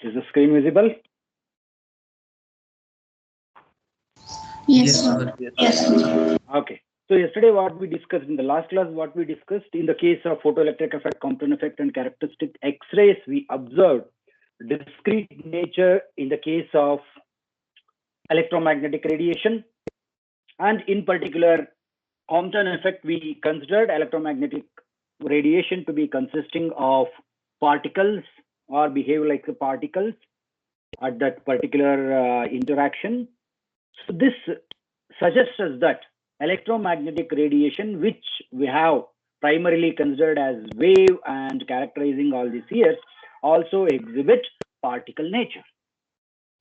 Is the screen visible? Yes, sir. Yes. Okay. So yesterday what we discussed in the last class, what we discussed in the case of photoelectric effect, Compton effect and characteristic X-rays, we observed discrete nature in the case of electromagnetic radiation, and in particular Compton effect, we considered electromagnetic radiation to be consisting of particles or behave like particles at that particular interaction. So this suggests us that electromagnetic radiation, which we have primarily considered as wave and characterizing all these years, also exhibit particle nature.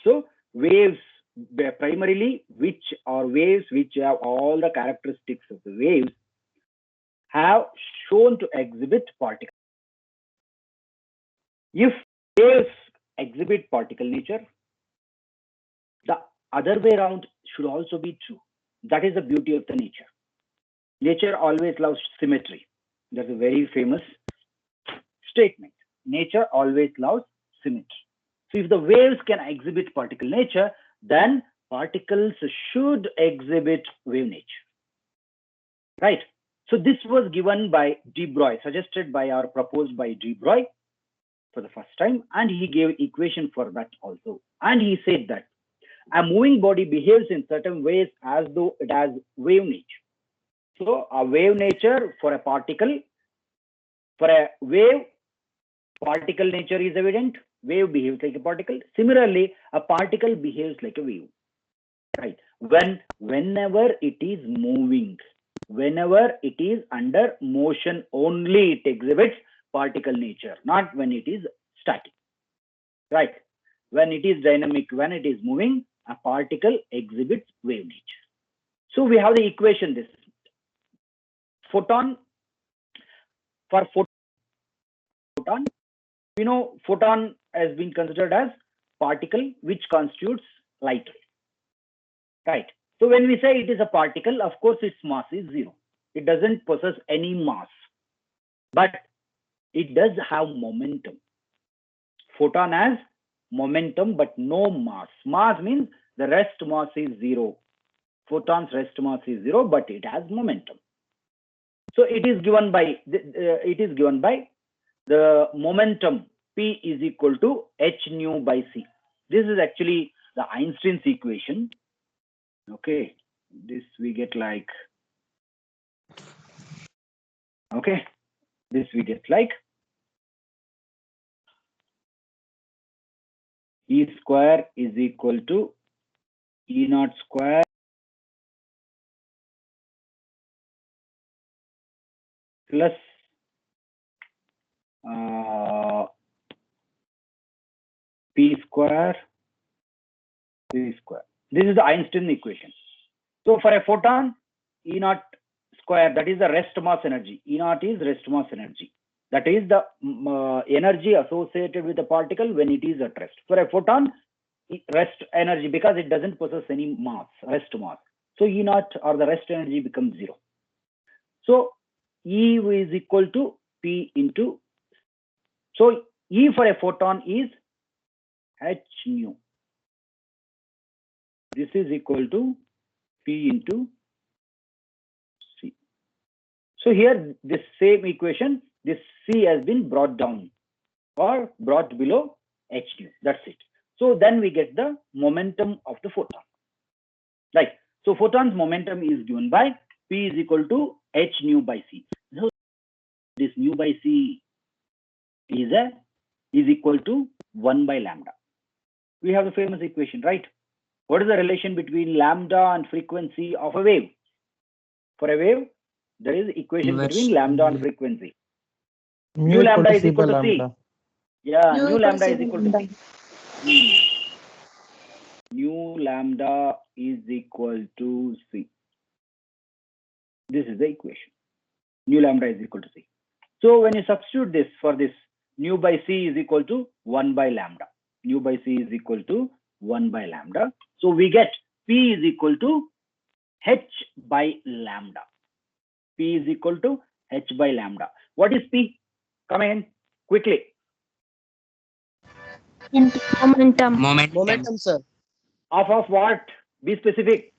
So waves primarily, which are waves which have all the characteristics of the waves, have shown to exhibit particle. If waves exhibit particle nature, the other way around should also be true. That is the beauty of the nature. Nature always loves symmetry. That's a very famous statement. Nature always loves symmetry. So if the waves can exhibit particle nature, then particles should exhibit wave nature. Right? So this was given by de Broglie, suggested by or proposed by de Broglie for the first time, and he gave equation for that also. And he said that a moving body behaves in certain ways as though it has wave nature. So a wave nature for a particle, for a wave, particle nature is evident. Wave behaves like a particle. Similarly, a particle behaves like a wave. Right? Whenever it is moving, whenever it is under motion, only it exhibits particle nature, not when it is static. Right? When it is dynamic, when it is moving, a particle exhibits wave nature. So we have the equation this. Photon, for photon, we know photon has been considered as particle which constitutes light. Right. So when we say it is a particle, of course its mass is zero. It doesn't possess any mass, but it does have momentum. Photon has momentum but no mass. Mass means the rest mass is zero. Photon's rest mass is zero, but it has momentum. So it is given by the momentum P is equal to h nu by c. This is actually the Einstein's equation. Okay, this we get like, okay, this we get like E square is equal to E naught square plus P square C square. This is the Einstein equation. So for a photon, E naught square, that is the rest mass energy. E naught is rest mass energy. That is the energy associated with the particle when it is at rest. For a photon, rest energy, because it doesn't possess any mass, rest mass. So E naught or the rest energy becomes zero. So E is equal to P into. So E for a photon is h nu. This is equal to P into C. So here this same equation, this C has been brought down or brought below h nu. That's it. So then we get the momentum of the photon. Right. So photon's momentum is given by P is equal to h nu by C. So this nu by C is equal to 1 by lambda. We have the famous equation, right? What is the relation between lambda and frequency of a wave? For a wave, there is equation between lambda and frequency. Mu lambda is equal to C. Yeah, mu lambda is equal to C. Mu lambda is equal to C. This is the equation. Nu lambda is equal to C. So when you substitute this for this, nu by C is equal to 1 by lambda. Nu by C is equal to 1 by lambda. So we get P is equal to h by lambda. P is equal to h by lambda. What is P? Come in quickly. Momentum. Momentum, sir. Of what? Be specific.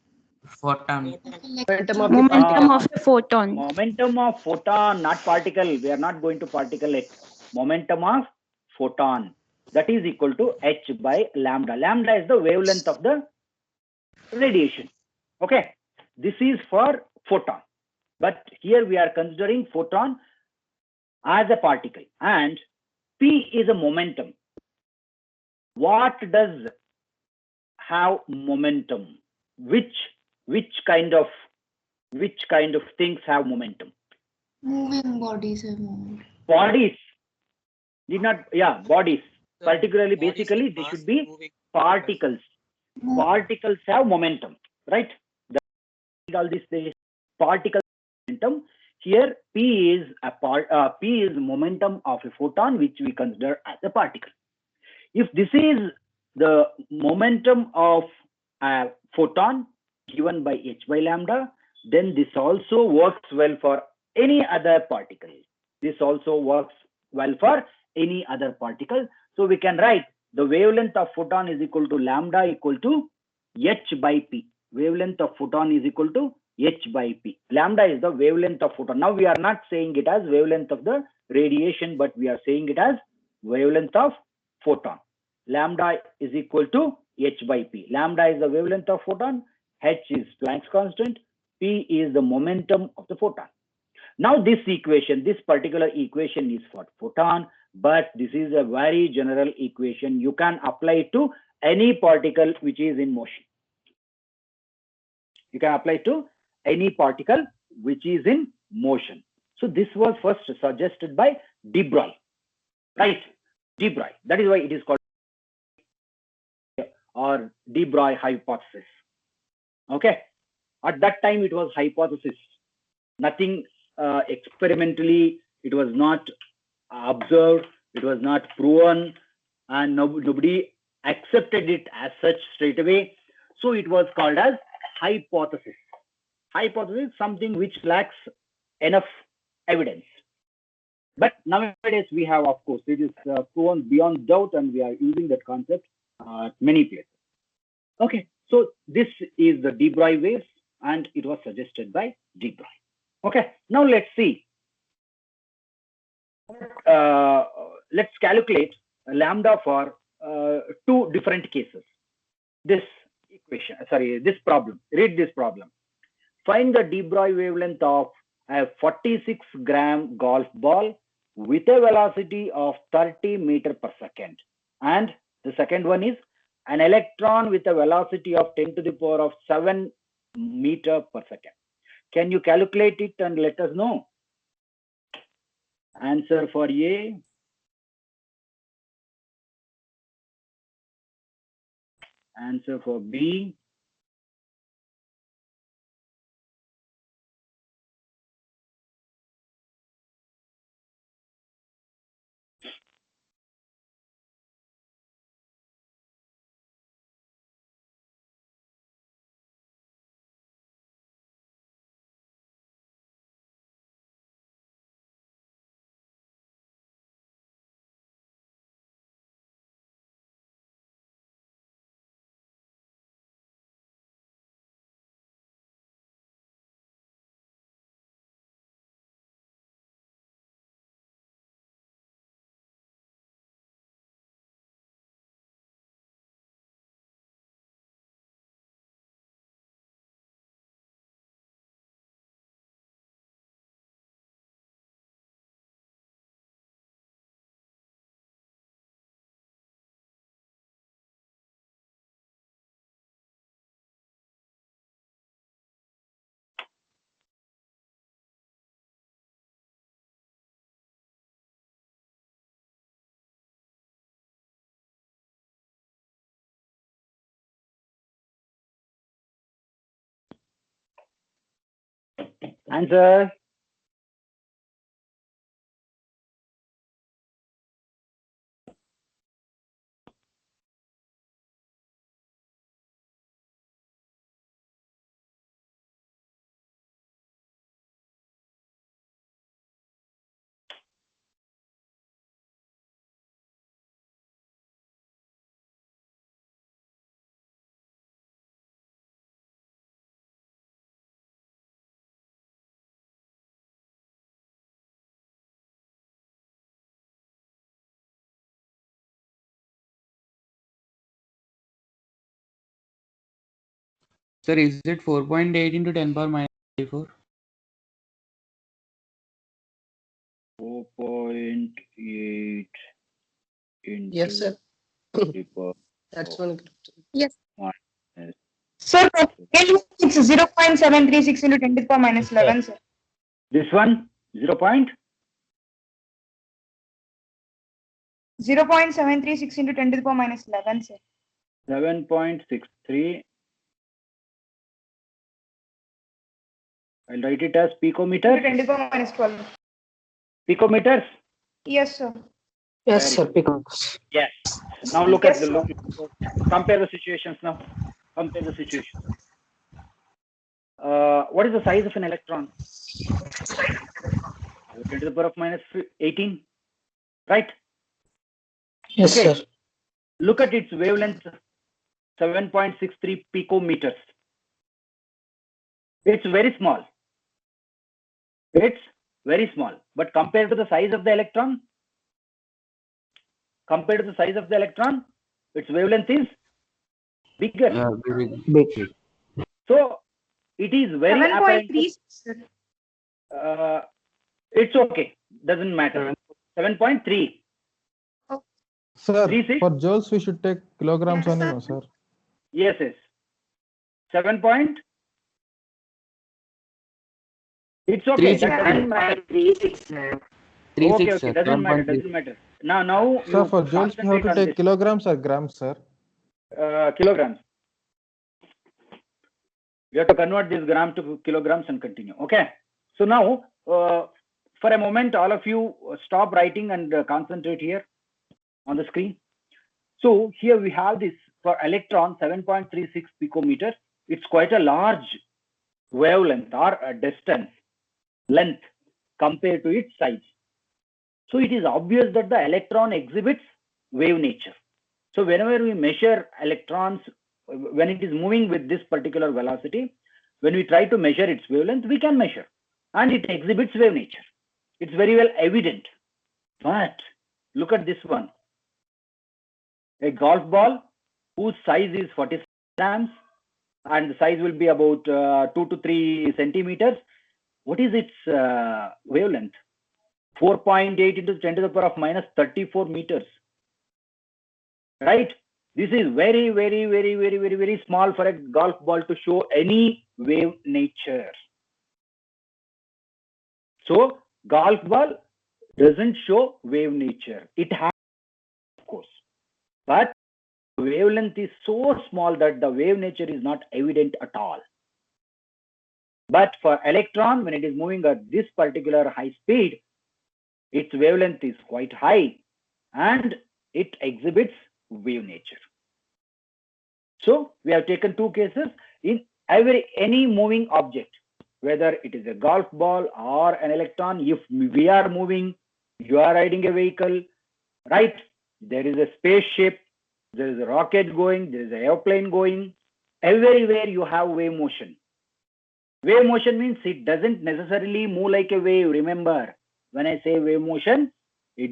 Photon. Momentum of the Momentum particle. of a photon. Momentum of photon, not particle. We are not going to particle it. Momentum of photon. That is equal to h by lambda. Lambda is the wavelength of the radiation. Okay. This is for photon. But here we are considering photon as a particle. And P is a momentum. What does have momentum? Which kind of things have momentum? Moving bodies have movement. Bodies did not, yeah, bodies. Particularly, basically, they should be particles. Particles have momentum, right? All these things, particle momentum. Here, P is P is momentum of a photon, which we consider as a particle. If this is the momentum of a photon given by h by lambda, then this also works well for any other particle. This also works well for any other particle. So we can write the wavelength of photon is equal to lambda equal to h by p. Wavelength of photon is equal to h by p. Lambda is the wavelength of photon. Now we are not saying it as wavelength of the radiation, but we are saying it as wavelength of photon. Lambda is equal to h by p. Lambda is the wavelength of photon, h is Planck's constant, p is the momentum of the photon. Now this equation, this particular equation is for photon, but this is a very general equation. You can apply it to any particle which is in motion. You can apply it to any particle which is in motion. So this was first suggested by de Broglie, right? De Broglie. That is why it is called or de Broglie hypothesis. Okay. At that time, it was hypothesis. Nothing experimentally. It was not observed. It was not proven, and nobody accepted it as such straight away. So it was called as hypothesis. Hypothesis, something which lacks enough evidence. But nowadays we have, of course, it is proven beyond doubt, and we are using that concept at many places. Okay, so this is the de Broglie waves, and it was suggested by de Broglie. Okay, now let's see. Let's calculate lambda for two different cases. This equation, sorry, this problem. Read this problem. Find the de Broglie wavelength of a 46-gram golf ball with a velocity of 30 meters per second. And the second one is an electron with a velocity of 10 to the power of 7 meters per second. Can you calculate it and let us know? Answer for A. Answer for B. Answer. Sir, is it 4.8 into 10 power minus 34? 4.8 into Yes, sir. 10 power That's one. Yes. minus Sir, it's 0.736 into 10 to the power minus 11, sir. this one 0. 0.736 into 10 to the power minus 11, sir. 7.63. I'll write it as Into picometer. 10 to the power minus 12. Picometers. Yes, sir. Yes, Very sir. Because Yes. Now look at Yes, the sir. look. Compare the situations now. Compare the situations. What is the size of an electron? 10 to the power of minus 18. Right? yes, Okay. sir. Look at its wavelength, 7.63 picometers. It's very small. It's very small. But compared to the size of the electron, its wavelength is bigger. Very Big. So it is very apparent. 7.3, sir. It's okay. Doesn't matter. 7.3. Sir, 36? for joules we should take kilograms Yes, only, sir. no, sir? Yes, yes. 7 point. It's okay. 36. That doesn't matter. 36, Okay, sir. doesn't matter. 7.3. Doesn't matter. Now Sir, you for joules we have concentrate to on take this. kilograms or grams, sir? Kilograms. We have to convert this gram to kilograms and continue. Okay. So now, for a moment, all of you stop writing and concentrate here on the screen. So here we have this for electron 7.36 picometers. It's quite a large wavelength or a distance length compared to its size. So it is obvious that the electron exhibits wave nature. So whenever we measure electrons, when it is moving with this particular velocity, when we try to measure its wavelength, we can measure and it exhibits wave nature. It's very well evident. But look at this one. A golf ball whose size is 40 grams and the size will be about 2 to 3 centimeters. What is its wavelength? 4.8 into 10 to the power of minus 34 meters. Right? This is very, very, very, very, very, very small for a golf ball to show any wave nature. So golf ball doesn't show wave nature. It has, of course, but wavelength is so small that the wave nature is not evident at all. But for electron, when it is moving at this particular high speed, its wavelength is quite high and it exhibits wave nature. So we have taken two cases. In any moving object, whether it is a golf ball or an electron, if we are moving, you are riding a vehicle, right? There is a spaceship, there is a rocket going, there is an airplane going. Everywhere you have wave motion. Wave motion means it doesn't necessarily move like a wave. Remember, when I say wave motion, it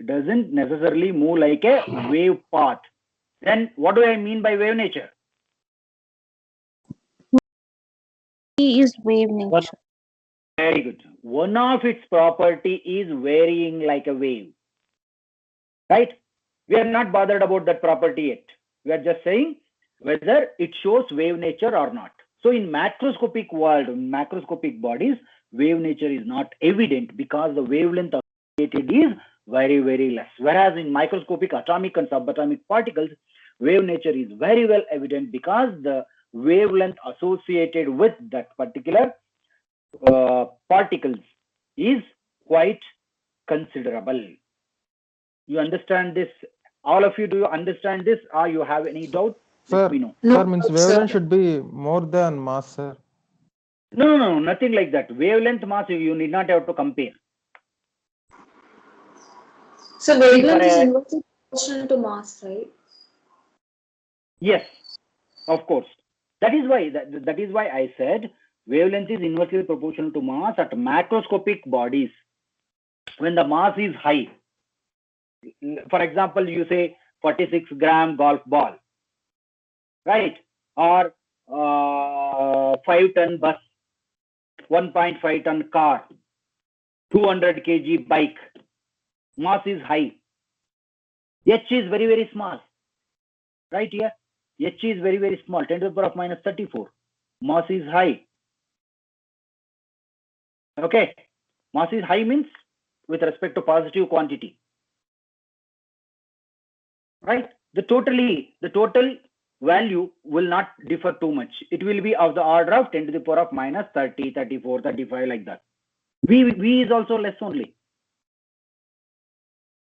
doesn't necessarily move like a wave path. Then what do I mean by wave nature? He is wave nature. Very good. One of its property is varying like a wave. Right? We are not bothered about that property yet. We are just saying whether it shows wave nature or not. So in macroscopic world, in macroscopic bodies, wave nature is not evident because the wavelength associated is very, very less. Whereas in microscopic atomic and subatomic particles, wave nature is very well evident because the wavelength associated with that particular particles is quite considerable. You understand this? All of you, do you understand this or you have any doubt? Sir, Let me know. sir, means wavelength should be more than mass, sir. No, nothing like that. Wavelength, mass, you need not have to compare. So wavelength is inversely proportional to mass, right? Yes, of course. That is why I said wavelength is inversely proportional to mass at macroscopic bodies. When the mass is high, for example, you say 46 gram golf ball, right? Or 5-ton bus, 1.5-ton car, 200 kg bike. Mass is high. H is very, very small. Right here, H is very, very small, 10 to the power of minus 34. Mass is high. Okay, mass is high means with respect to positive quantity. Right? The total value will not differ too much. It will be of the order of 10 to the power of minus 30, 34, 35, like that. V is also less only.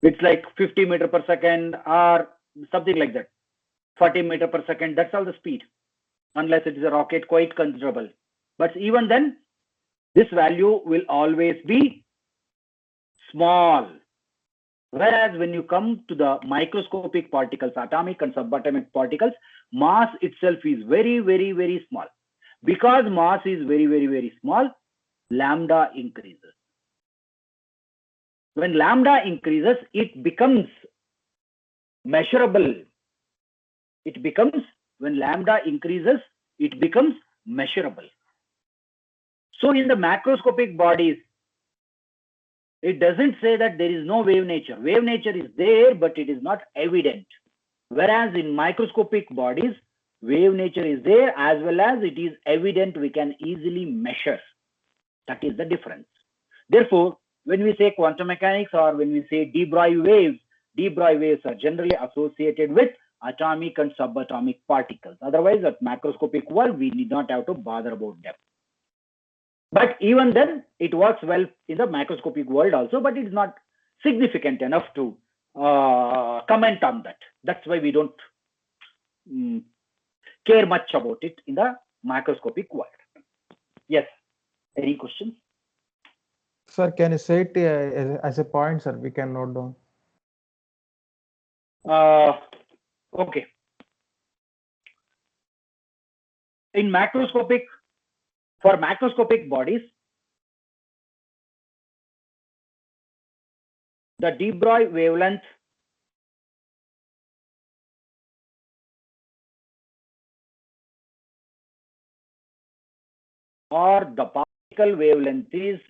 It's like 50 meter per second or something like that. 40 meter per second, that's all the speed. Unless it is a rocket, quite considerable. But even then, this value will always be small. Whereas when you come to the microscopic particles, atomic and subatomic particles, mass itself is very, very, very small. Because mass is very, very, very small, lambda increases. When lambda increases, it becomes measurable. When lambda increases, it becomes measurable. So in the macroscopic bodies, it doesn't say that there is no wave nature. Wave nature is there, but it is not evident. Whereas in microscopic bodies, wave nature is there as well as it is evident, we can easily measure. That is the difference. Therefore, when we say quantum mechanics or when we say de Broglie waves are generally associated with atomic and subatomic particles. Otherwise, at macroscopic world, we need not have to bother about them. But even then, it works well in the macroscopic world also, but it's not significant enough to comment on that. That's why we don't care much about it in the macroscopic world. Yes. Any questions? Sir, can you say it as a point, sir? We can note down. Okay. For macroscopic bodies, the de Broglie wavelength or the particle wavelength is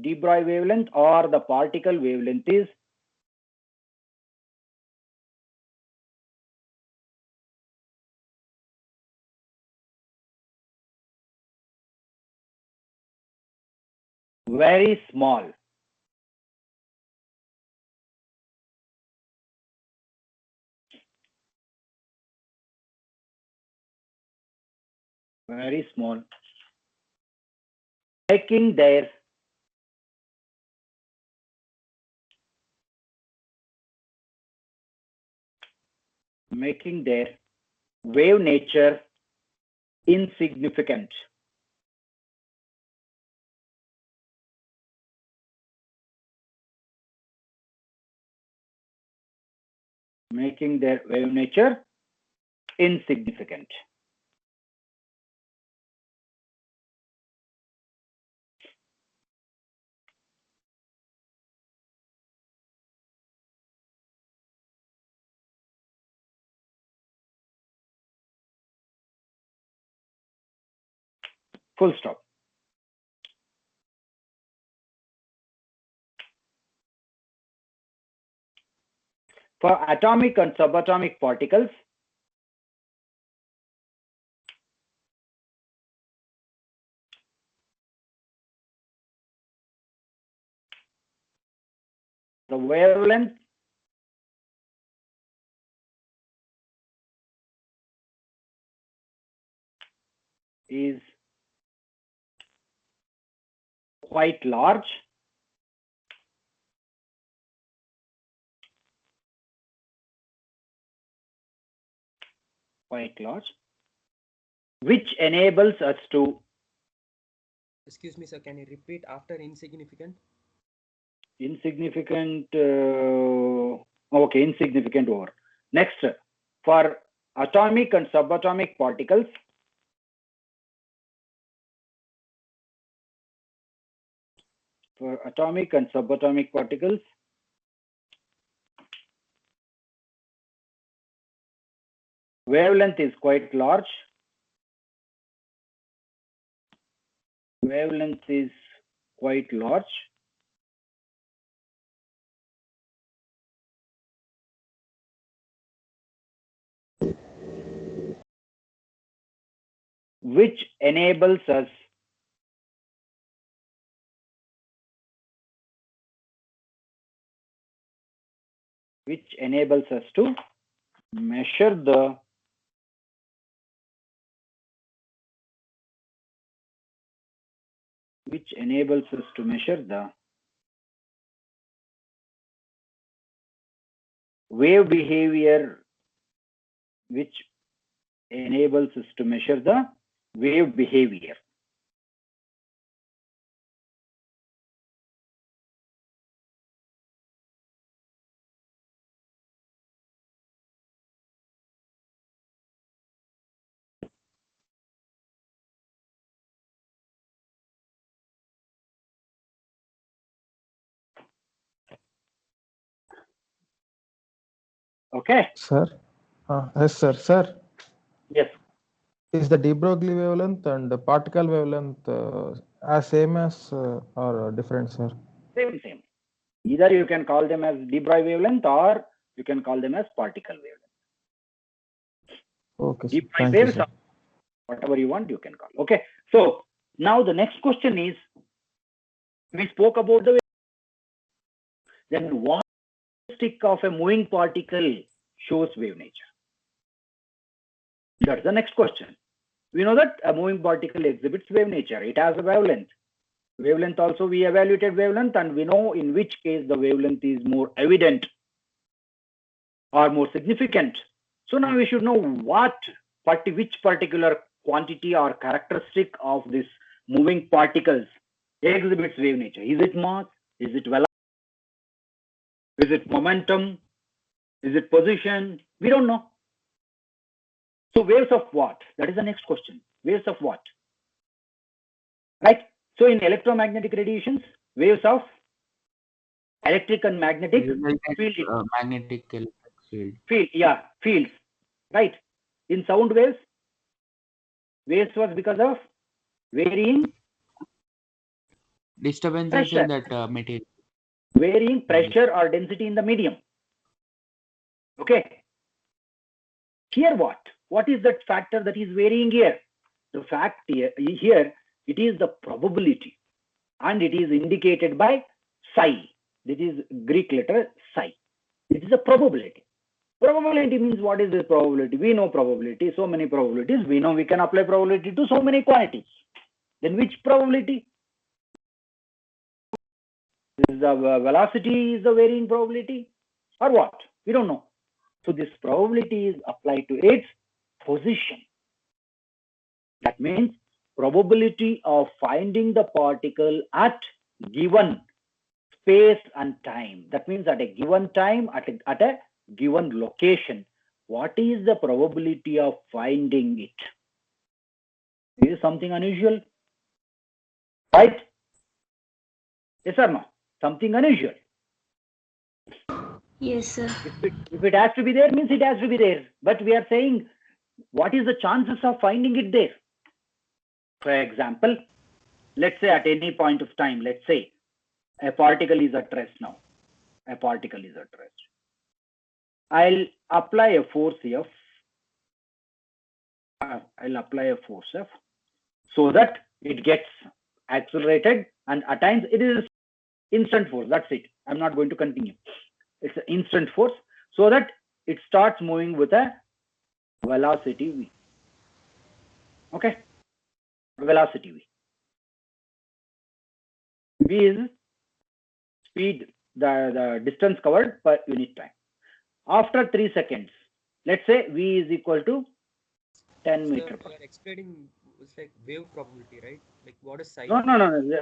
de Broglie wavelength or the particle wavelength is very small. Very small. Making their wave nature insignificant. Making their wave nature insignificant. Full stop. For atomic and subatomic particles, the wavelength is quite large. Which enables us to. Excuse me, sir. Can you repeat after insignificant? Insignificant. Okay, insignificant over. Next, for atomic and subatomic particles, wavelength is quite large. wavelength is quite large. Which enables us to measure the wave behavior, okay? Sir? Yes, sir. Sir, Yes. is the de Broglie wavelength and the particle wavelength as same as or different, sir? Same. Either you can call them as de Broglie wavelength or you can call them as particle wavelength. Okay, De sir. Broglie Thank you, waves sir. are whatever you want, you can call. Okay. So now the next question is, we spoke about the wave. Then what characteristic of a moving particle shows wave nature? That's the next question. We know that a moving particle exhibits wave nature. It has a wavelength. Wavelength also, we evaluated wavelength, and we know in which case the wavelength is more evident or more significant. So now we should know which particular quantity or characteristic of this moving particles exhibits wave nature. Is it mass? Is it velocity? Is it momentum? Is it position? We don't know. So waves of what? That is the next question. Waves of what? Right? So in electromagnetic radiations, waves of electric and magnetic field. Magnetic electric field. Fields. Right? In sound waves was because of varying Disturbances pressure. in that material. Varying pressure or density in the medium. Okay. Here what? What is that factor that is varying here? The fact here it is the probability, and it is indicated by psi. This is Greek letter psi. It is a probability. Probability means, what is this probability? We know probability, so many probabilities. We know we can apply probability to so many quantities. Then which probability? Is the velocity is the varying probability, or what? We don't know. So this probability is applied to its position. That means probability of finding the particle at given space and time. That means at a given time, at a given location, what is the probability of finding it? This is something unusual, right? Yes or no? Something unusual. Yes, sir. If it has to be there, means it has to be there. But we are saying, what is the chances of finding it there? For example, let's say at any point of time, let's say a particle is at rest now. A particle is at rest. I'll apply a force F. So that it gets accelerated, and at times it is instant force. That's it. I'm not going to continue. It's an instant force, so that it starts moving with a velocity v. Okay, velocity v. V is speed, the distance covered per unit time. After 3 seconds, let's say v is equal to 10 meter per. You are explaining it's like wave probability, right? Like what is psi? No.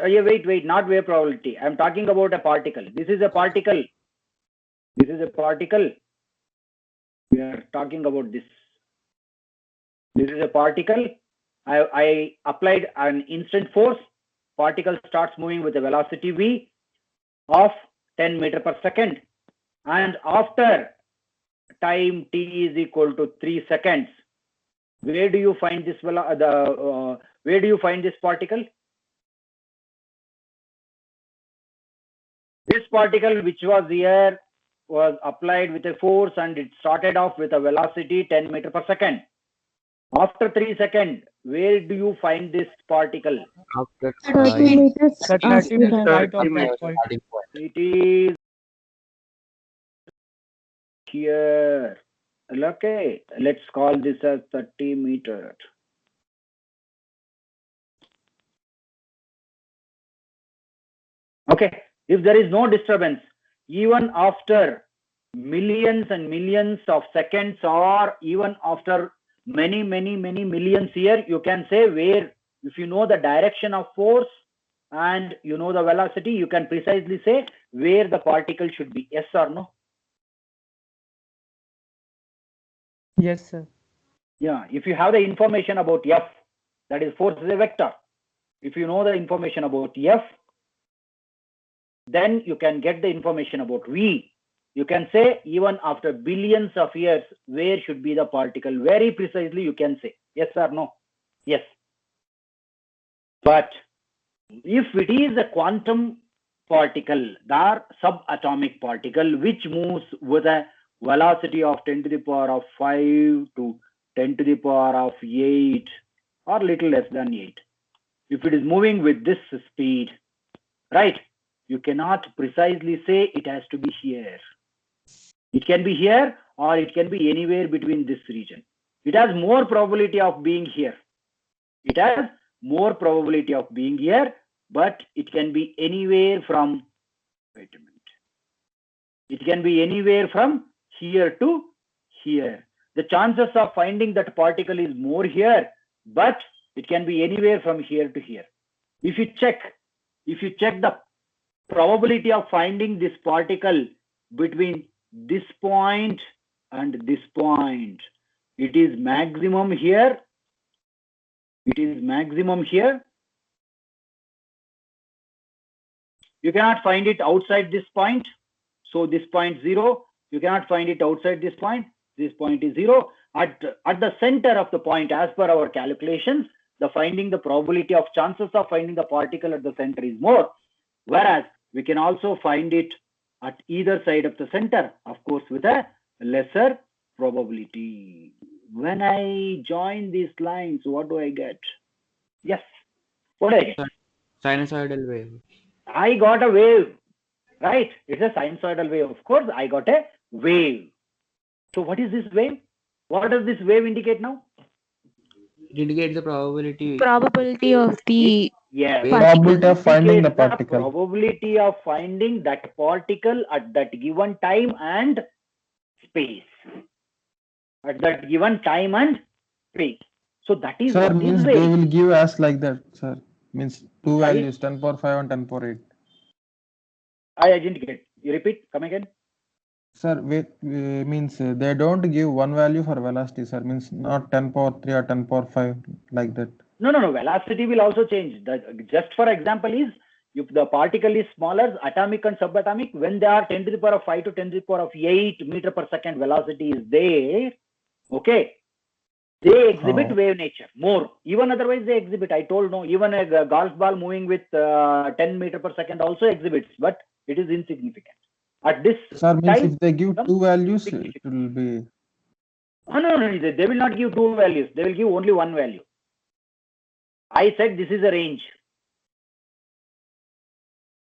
Yeah, wait, not wave probability. I'm talking about a particle. This is a particle. This is a particle. We are talking about this. This is a particle. I applied an instant force. Particle starts moving with a velocity v of 10 meter per second. And after time t is equal to 3 seconds, where do you find this where do you find this particle? This particle which was here was applied with a force and it started off with a velocity 10 meter per second. After 3 seconds, where do you find this particle? After 30 meters That after 30 meters that. right of that point. starting point. It is here. Okay, let's call this as 30 meters. Okay, if there is no disturbance, even after millions and millions of seconds, or even after many millions years, you can say where, if you know the direction of force and you know the velocity, you can precisely say where the particle should be. Yes or no? Yes, sir. Yeah, if you have the information about F, that is force is a vector. If you know the information about F, then you can get the information about V. You can say even after billions of years, where should be the particle? Very precisely you can say. Yes or no? Yes. But if it is a quantum particle, the subatomic particle, which moves with a velocity of 10 to the power of 5 to 10 to the power of 8 or little less than 8. If it is moving with this speed, right, you cannot precisely say it has to be here. It can be here or it can be anywhere between this region. It has more probability of being here. It has more probability of being here, but it can be anywhere from, wait a minute. It can be anywhere from here to here. The chances of finding that particle is more here, but it can be anywhere from here to here. If you check the probability of finding this particle between this point and this point, it is maximum here. It is maximum here. You cannot find it outside this point. So this point 0. You cannot find it outside this point. This point is 0. At the center of the point, as per our calculations, the probability of chances of finding the particle at the center is more. Whereas we can also find it at either side of the center, of course, with a lesser probability. When I join these lines, what do I get? Yes. What do I get? Sinusoidal wave. I got a wave, right? It's a sinusoidal wave. Of course, I got a wave. So what is this wave? What does this wave indicate now? It indicates the probability. Probability of the Yes. Probability of finding the Indicates the particle. probability of finding that particle at that given time and space. At that given time and space. So that is Sir, what means is they wave. will give us like that, sir. Means two Sorry? values, 10 power 5 and 10 power 8. I didn't get. You repeat? Come again. Sir, wait, means they don't give one value for velocity, sir. Means not 10 power 3 or 10 power 5 like that. No. Velocity will also change. Just for example is, if the particle is smaller, atomic and subatomic, when they are 10 to the power of 5 to 10 to the power of 8 meter per second velocity is there, okay, they exhibit wave nature more. Even otherwise they exhibit. I told no, even a golf ball moving with 10 meter per second also exhibits, but it is insignificant. At this Sir, means time, if they give two values, it significant. will be. No, they will not give two values. They will give only one value. I said this is a range.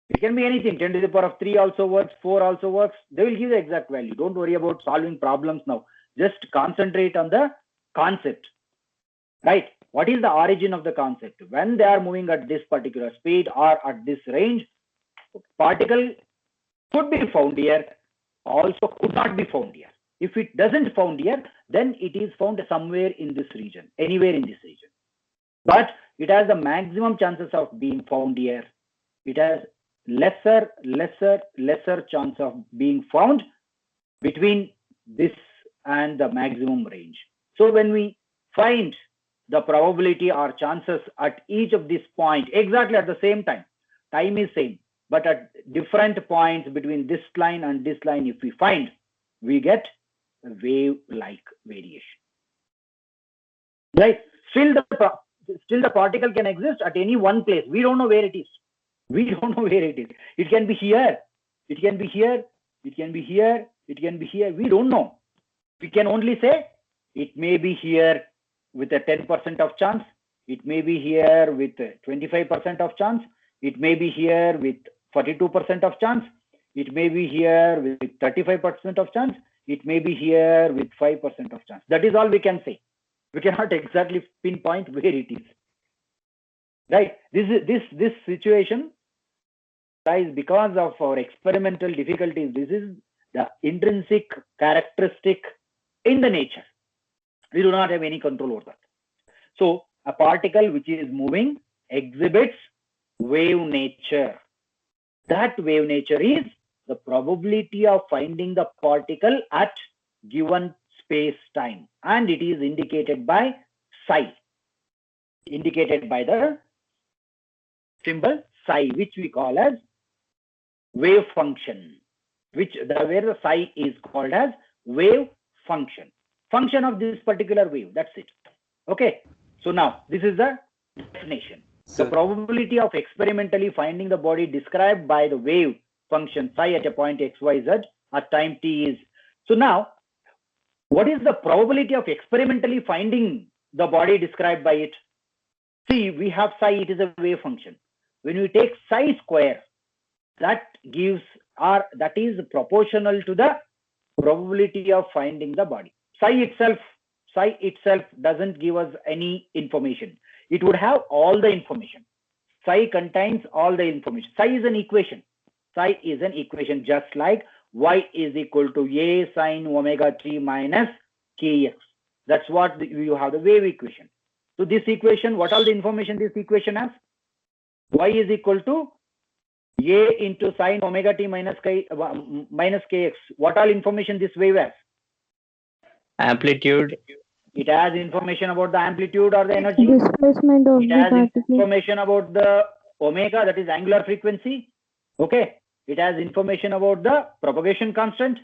It can be anything. 10 to the power of 3 also works, 4 also works. They will give the exact value. Don't worry about solving problems now. Just concentrate on the concept. Right? What is the origin of the concept? When they are moving at this particular speed or at this range, particle could be found here, also could not be found here. If it doesn't found here, then it is found somewhere in this region, anywhere in this region. But it has the maximum chances of being found here. It has lesser chance of being found between this and the maximum range. So when we find the probability or chances at each of these points exactly at the same time is same, but at different points between this line and this line, if we find, we get a wave-like variation. Right? Still the particle can exist at any one place. We don't know where it is. It can be here. It can be here, it can be here, it can be here. We don't know. We can only say it may be here with a 10% of chance. It may be here with 25% of chance. It may be here with 42% of chance. It may be here with 35% of chance. It may be here with 5% of chance. That is all we can say. We cannot exactly pinpoint where it is. Right? This situation is because of our experimental difficulties. This is the intrinsic characteristic in the nature. We do not have any control over that. So a particle which is moving exhibits wave nature. That wave nature is the probability of finding the particle at given space time, and it is indicated by psi, indicated by the symbol psi, which we call as wave function, where the psi is called as wave function of this particular wave. That's it. Okay, so now this is the definition. The probability of experimentally finding the body described by the wave function psi at a point xyz at time t is. So now, what is the probability of experimentally finding the body described by it? See, we have psi, it is a wave function. When we take psi square, that gives, or that is proportional to the probability of finding the body. Psi itself doesn't give us any information. It would have all the information. Psi contains all the information. Psi is an equation. Psi is an equation, just like y is equal to a sine omega t minus kx. That's what you have, the wave equation. So this equation, what all the information this equation has? Y is equal to a into sine omega t minus kx. What all information this wave has? Amplitude. It has information about the amplitude or the energy. Displacement of It the has particle. information about the omega, that is angular frequency. Okay. It has information about the propagation constant.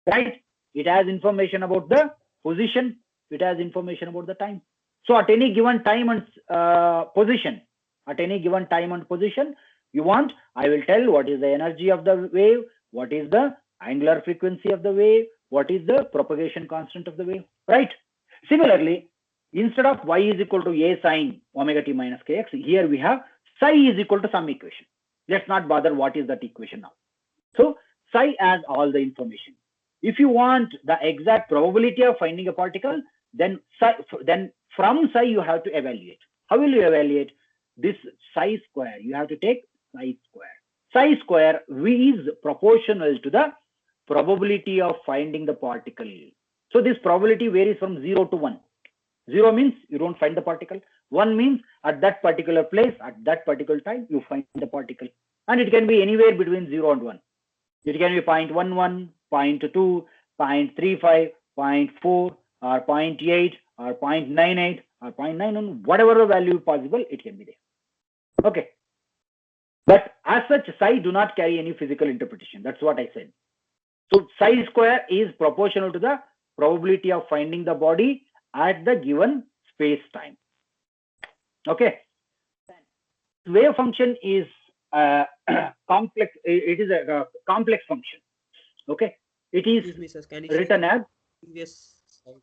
Right? It has information about the position. It has information about the time. So at any given time and position, you want, I will tell what is the energy of the wave, what is the angular frequency of the wave, what is the propagation constant of the wave, right? Similarly, instead of y is equal to a sine omega t minus kx, here we have psi is equal to some equation. Let's not bother what is that equation now. So psi has all the information. If you want the exact probability of finding a particle, then from psi you have to evaluate. How will you evaluate? This psi square, you have to take psi square. Psi square is proportional to the probability of finding the particle. So this probability varies from 0 to 1. 0 means you don't find the particle. 1 means at that particular place, at that particular time, you find the particle. And it can be anywhere between 0 and 1. It can be 0.11, 0.2, 0.35, 0.4, or 0.8, or 0.98, or 0.91, whatever the value possible, it can be there. Okay. But as such, psi do not carry any physical interpretation. That's what I said. So psi square is proportional to the probability of finding the body at the given space time. Okay. Wave function is complex. It is a complex function. Okay. It is Excuse me, sir. Can you written as. previous slide?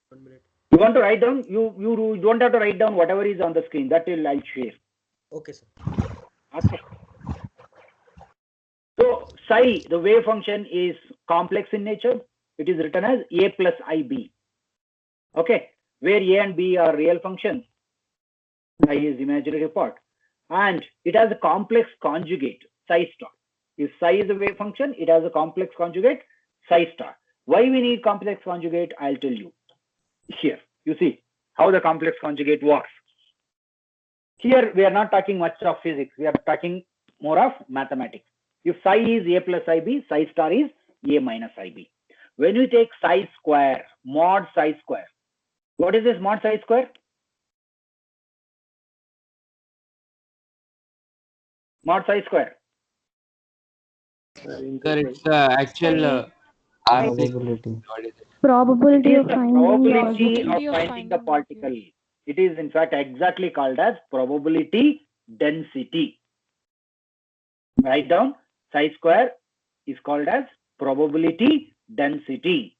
1 minute. You want to write down? You don't have to write down whatever is on the screen. That will I'll share. Okay, sir. Okay. So psi, the wave function, is complex in nature. It is written as a plus ib. Okay, where a and b are real functions, I is imaginary part, and it has a complex conjugate psi star. If psi is a wave function, it has a complex conjugate psi star. Why we need complex conjugate? I'll tell you. Here, you see how the complex conjugate works. Here we are not talking much of physics. We are talking more of mathematics. If psi is a plus ib, psi star is a minus ib. When you take psi square, mod psi square, what is this mod psi square? Mod psi square. Sir, it's the actual Probability. Probability It is of the finding probability the of finding the particle. It is in fact exactly called as probability density. Write down psi square is called as probability density.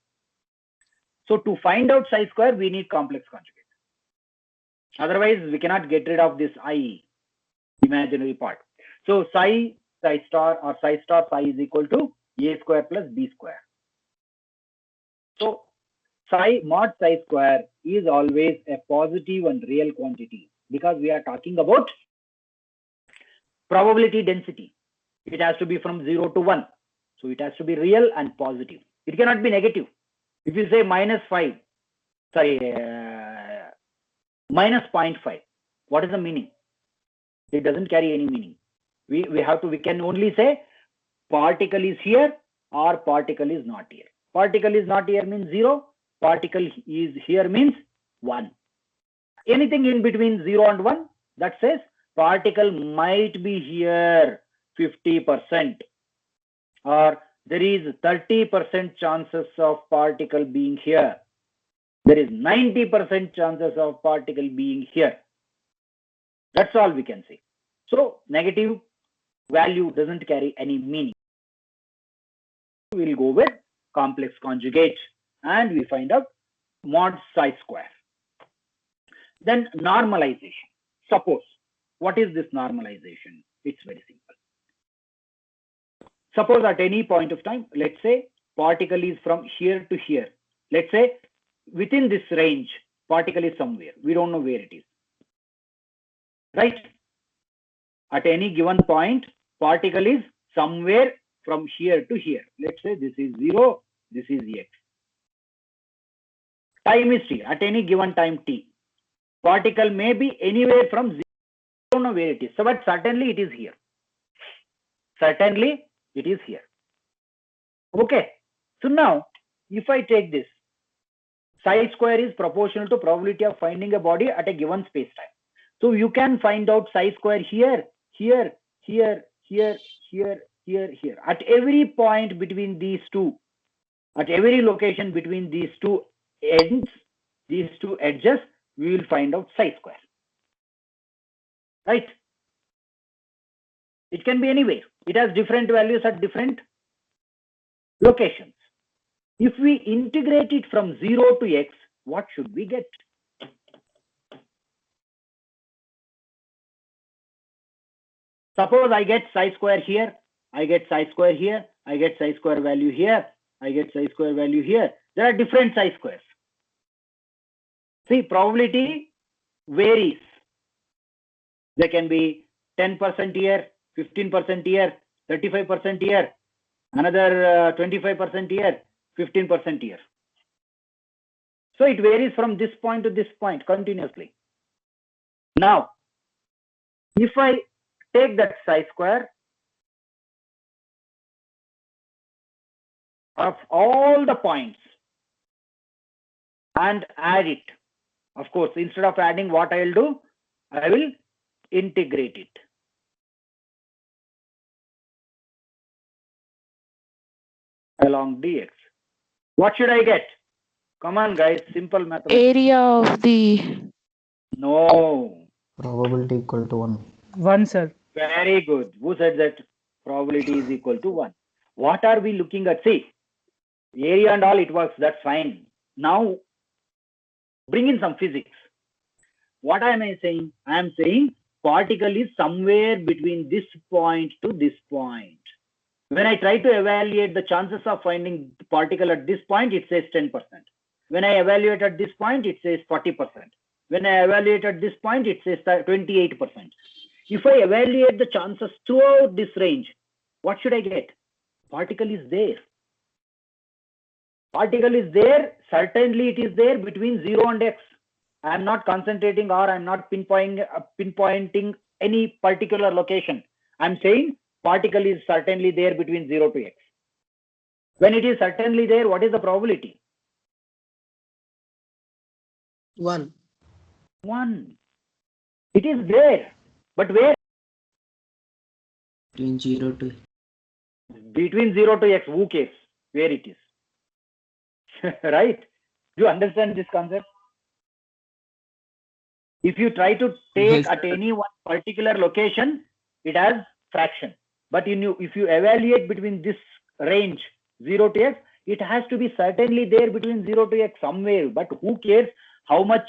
So to find out psi square, we need complex conjugate. Otherwise, we cannot get rid of this I, imaginary part. So psi star or psi star psi is equal to A square plus B square. So mod psi square is always a positive and real quantity because we are talking about probability density. It has to be from 0 to 1. So it has to be real and positive. It cannot be negative. If you say minus 0.5, what is the meaning? It doesn't carry any meaning. We can only say particle is here or particle is not here. Particle is not here means 0. Particle is here means 1. Anything in between 0 and 1 that says particle might be here 50%, or there is 30% chances of particle being here. There is 90% chances of particle being here. That's all we can say. So negative value doesn't carry any meaning. We'll go with complex conjugate and we find out mod psi square. Then normalization. Suppose, what is this normalization? It's very simple. Suppose at any point of time, let's say particle is from here to here. Let's say within this range, particle is somewhere. We don't know where it is. Right? At any given point, particle is somewhere from here to here. Let's say this is 0, this is x. Time is t. At any given time t, particle may be anywhere from 0. I don't know where it is. So, but certainly it is here. Certainly it is here. Okay. So now, if I take this, psi square is proportional to probability of finding a body at a given space time. So you can find out psi square here, here, here, here, here, here, here. At every point between these two, at every location between these two ends, these two edges, we will find out psi square. Right? It can be anywhere. It has different values at different locations. If we integrate it from 0 to x, what should we get? Suppose I get psi square here, I get psi square here, I get psi square value here, I get psi square value here. There are different psi squares. See, probability varies. There can be 10% here, 15% here, 35% here, another 25% here, 15% here. So it varies from this point to this point continuously. Now, if I take that psi square of all the points and add it, of course, instead of adding, what I will do, I will integrate it. Along dx. What should I get? Come on, guys, simple mathematics. Area of the... No. Probability equal to 1. 1, sir. Very good. Who said that probability is equal to 1? What are we looking at? See, area and all, it works. That's fine. Now, bring in some physics. What am I saying? I am saying particle is somewhere between this point to this point. When I try to evaluate the chances of finding the particle at this point, it says 10%. When I evaluate at this point, it says 40%. When I evaluate at this point, it says 28%. If I evaluate the chances throughout this range, what should I get? Particle is there. Particle is there. Certainly it is there between 0 and x. I am not concentrating or I am not pinpointing any particular location. I am saying particle is certainly there between 0 to x. When it is certainly there, what is the probability? 1. 1. It is there. But where? Between 0 to... Between 0 to x, who cares where it is? Right? Do you understand this concept? If you try to take Yes. at any one particular location, it has fraction. But if you evaluate between this range 0 to x, it has to be certainly there between 0 to x somewhere. But who cares how much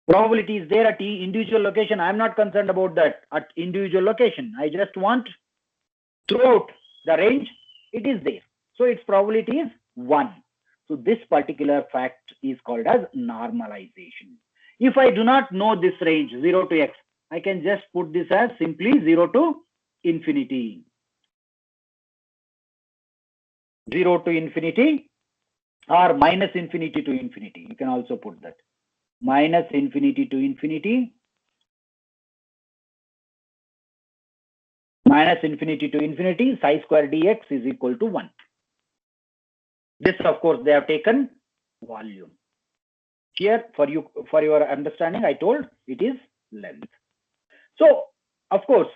probability is there at individual location? I'm not concerned about that at individual location. I just want throughout the range, it is there. So its probability is 1. So this particular fact is called as normalization. If I do not know this range 0 to x, I can just put this as simply 0 to infinity. 0 to infinity or minus infinity to infinity. You can also put that. Minus infinity to infinity. Minus infinity to infinity, psi square dx is equal to 1. This, of course, they have taken volume. Here, for your understanding, I told it is length. So, of course,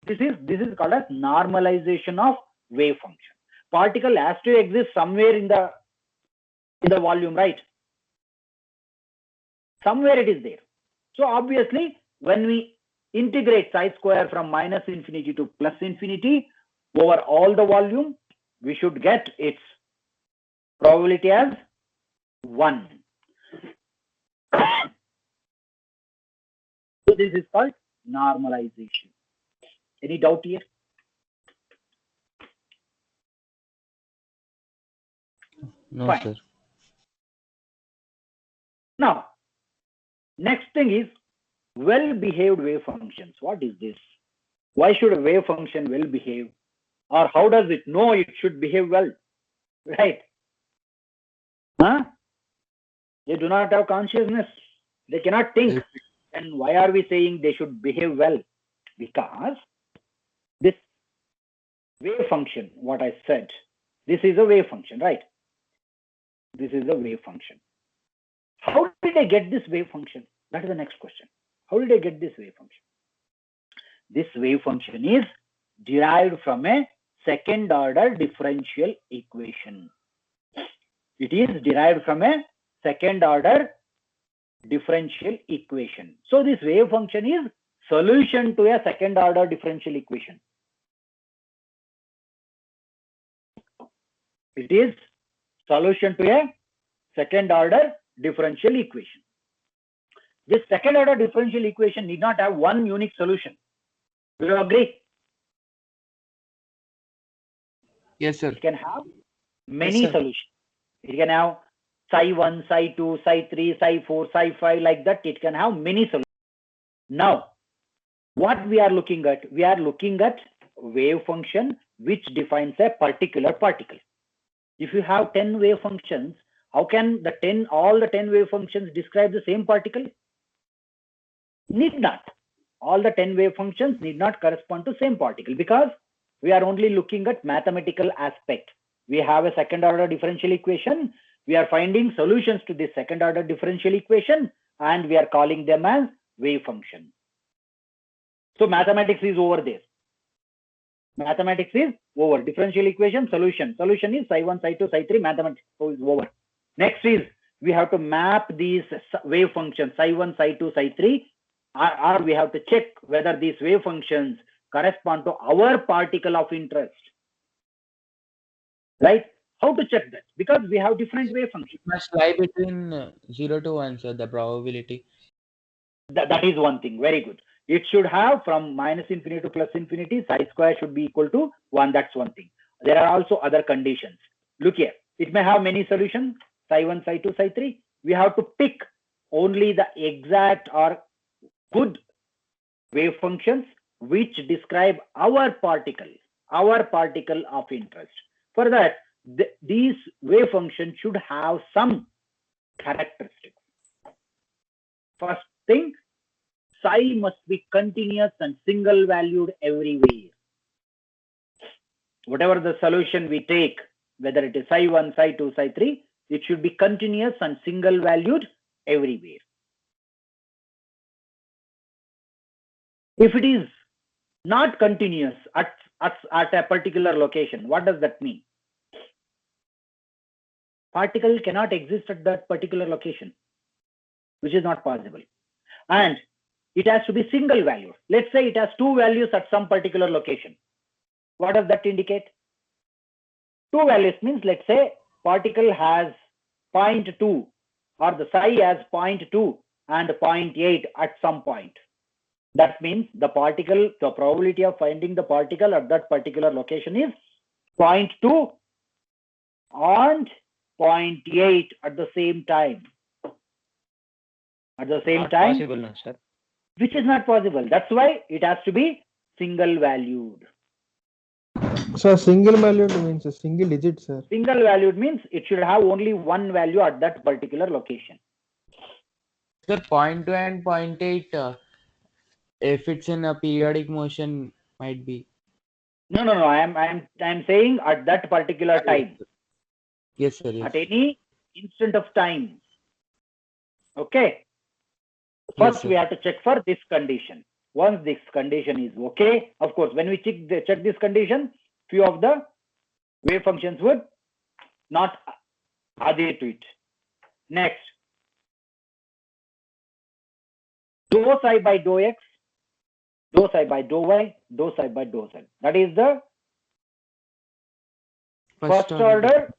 this is called as normalization of wave function. Particle has to exist somewhere in the volume, right? Somewhere it is there. So obviously, when we integrate psi square from minus infinity to plus infinity over all the volume, we should get its probability as 1. So this is called normalization. Any doubt here? No, Fine. sir. Now, next thing is well-behaved wave functions. What is this? Why should a wave function well behave? Or how does it know it should behave well? Right? Huh? They do not have consciousness. They cannot think. And why are we saying they should behave well? Because this wave function, what I said, this is a wave function, right? This is a wave function. How did I get this wave function? That is the next question. How did I get this wave function? This wave function is derived from a second order differential equation. It is derived from a second order differential equation. So this wave function is solution to a second order differential equation. It is solution to a second order differential equation. This second order differential equation need not have one unique solution. Do you agree? Yes, sir. It can have many Yes, sir. solutions. It can have psi 1, psi 2, psi 3, psi 4, psi 5, like that. It can have many solutions. Now, what we are looking at? We are looking at wave function which defines a particular particle. If you have 10 wave functions, how can all the 10 wave functions describe the same particle? Need not. All the 10 wave functions need not correspond to same particle because we are only looking at mathematical aspect. We have a second order differential equation. We are finding solutions to this second order differential equation and we are calling them as wave function. So mathematics is over there. Mathematics is over. Differential equation, solution. Solution is psi 1, psi 2, psi 3, mathematics is over. Next is we have to map these wave functions, psi 1, psi 2, psi 3, or we have to check whether these wave functions correspond to our particle of interest. Right? How to check that? Because we have different wave functions. It must lie between 0 to 1, sir, the probability. That is one thing. Very good. It should have from minus infinity to plus infinity, psi square should be equal to 1. That's one thing. There are also other conditions. Look here. It may have many solutions, psi 1, psi 2, psi 3. We have to pick only the exact or good wave functions which describe our particle of interest. For that, these wave functions should have some characteristics. First thing, psi must be continuous and single valued everywhere. Whatever the solution we take, whether it is psi 1, psi 2, psi 3, it should be continuous and single valued everywhere. If it is not continuous at a particular location, what does that mean? Particle cannot exist at that particular location, which is not possible. And it has to be single valued. Let's say it has two values at some particular location. What does that indicate? Two values means, let's say particle has 0.2 or the psi has 0.2 and 0.8 at some point. That means the probability of finding the particle at that particular location is 0.2 and 0.8 at the same time. At the same time, Possible, no, sir. which is not possible. That's why it has to be single valued. Sir, single valued means a single digit, sir. Single valued means it should have only one value at that particular location. Sir, 0.2 and 0.8, if it's in a periodic motion, might be. No. I'm saying at that particular time, Yes, sir. Yes. at any instant of time. Okay. Yes, First, sir. we have to check for this condition. Once this condition is okay, of course, when we check this condition, few of the wave functions would not adhere to it. Next, dou psi by dou x, dou psi by dou y, dou psi by dou z. That is the first order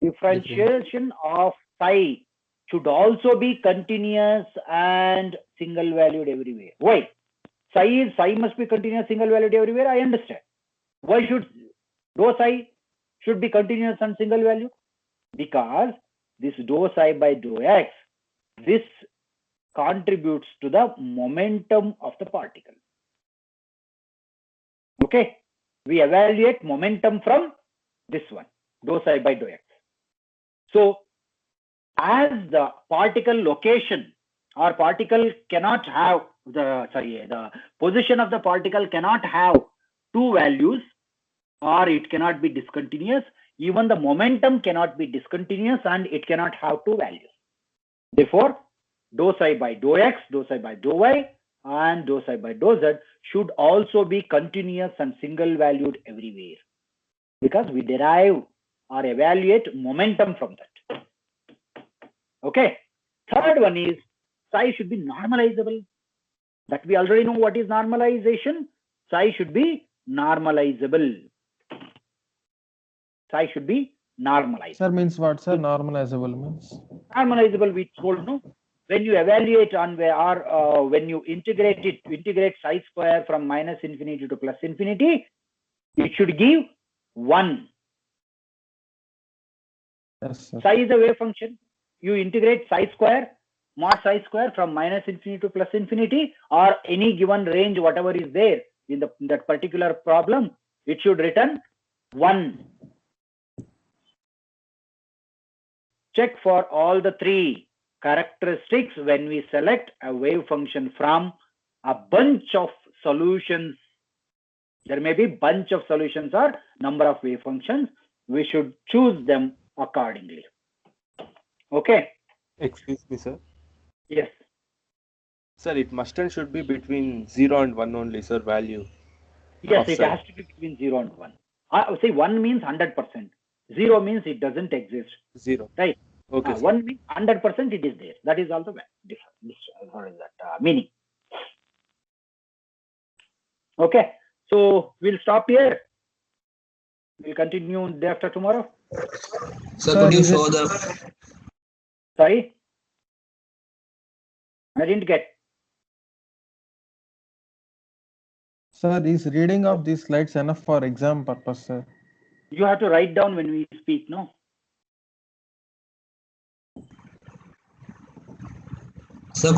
differentiation of psi should also be continuous and single valued everywhere. Why? Psi must be continuous, single valued everywhere. I understand. Why should dou psi should be continuous and single value? Because this dou psi by dou x, this contributes to the momentum of the particle. Okay, we evaluate momentum from this one, dou psi by dou x. So, as the particle location or particle cannot have the position of the particle cannot have two values, or it cannot be discontinuous, even the momentum cannot be discontinuous and it cannot have two values. Therefore, dou psi by dou x, dou psi by dou y, and dou psi by dou z should also be continuous and single valued everywhere, because we derive or evaluate momentum from that. Okay. Third one is psi should be normalizable. That we already know what is normalization. Psi should be normalizable. Psi should be normalized. Sir, means what, sir? Normalizable means? Normalizable, we told, no? When you evaluate on when you integrate psi square from minus infinity to plus infinity, it should give 1. Yes, sir. Psi is a wave function. You integrate psi square, mod psi square from minus infinity to plus infinity, or any given range, whatever is there in that particular problem, it should return 1. Check for all the 3 characteristics when we select a wave function from a bunch of solutions. There may be bunch of solutions or number of wave functions. We should choose them accordingly. Okay. Excuse me, sir. Yes. Sir, it must and should be between 0 and 1 only, sir, value. Yes, of it psi. has to be between 0 and 1. See, 1 means 100%. 0 means it doesn't exist. 0. Right. Okay, sir. 1 means 100% it is there. That is also meaning. Okay. So we'll stop here. We'll continue day after tomorrow. Sir, could you show the Sorry? I didn't get. Sir, is reading of these slides enough for exam purpose, sir? You have to write down when we speak, no?